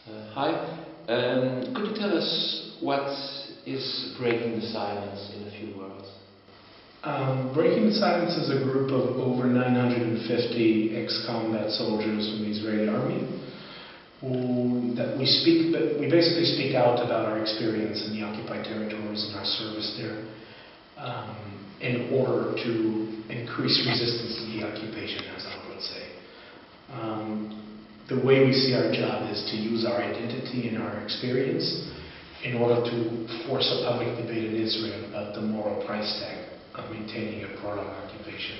Hi. Could you tell us what is breaking the silence in a few words? Breaking the Silence is a group of over 950 ex-combat soldiers from the Israeli army we basically speak out about our experience in the occupied territories and our service there in order to increase resistance to the occupation, as I would say. The way we see our job is to use our identity and our experience in order to force a public debate in Israel about the moral price tag of maintaining a prolonged occupation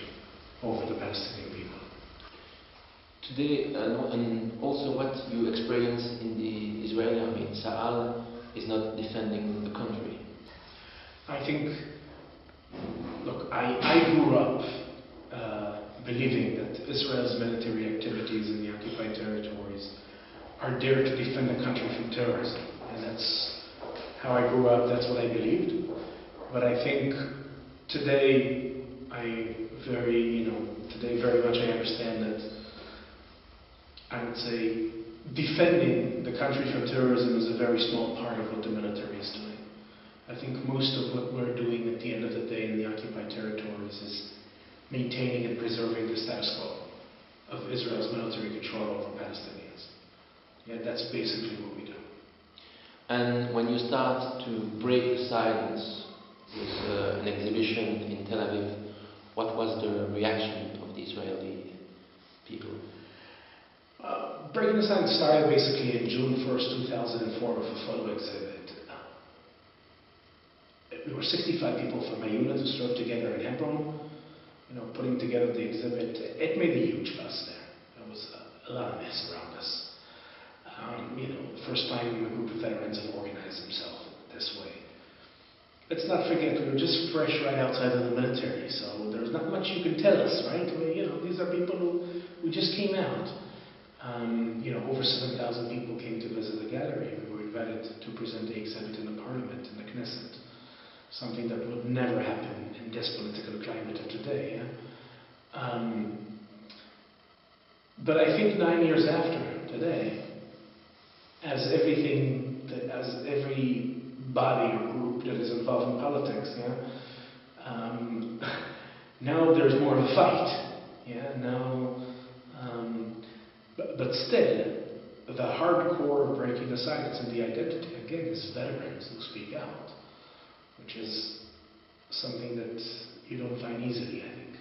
over the Palestinian people. Today, and also what you experience in the Israeli army, Tzahal is not defending the country. I think, look, I grew up believing that Israel's military activities in the occupied territories are there to defend the country from terrorism. And that's how I grew up, that's what I believed. But I think today, today very much I understand that I would say defending the country from terrorism is a very small part of what the military is doing. I think most of what we're doing at the end of the day in the occupied territories is maintaining and preserving the status quo of Israel's military control over Palestinians. Yeah, that's basically what we do. And when you start to break the silence with an exhibition in Tel Aviv, what was the reaction of the Israeli people? Breaking the Silence started basically in June 1st, 2004 with a photo exhibit. We were 65 people from Yehuda to serve together in Hebron, putting together the exhibit. It made a huge fuss there. There was a lot of mess around us. The first time a group of veterans have organized themselves this way. Let's not forget, we were just fresh right outside of the military, so there's not much you can tell us, right? These are people who just came out. Over 7,000 people came to visit the gallery. We were invited to present the exhibit in the parliament, in the Knesset. Something that would never happen in this political climate of today. Yeah? But I think 9 years after today, as every body or group that is involved in politics, now there's more of a fight. But still, the hardcore of breaking the silence and the identity, again, is veterans who speak out, which is something that you don't find easily, I think.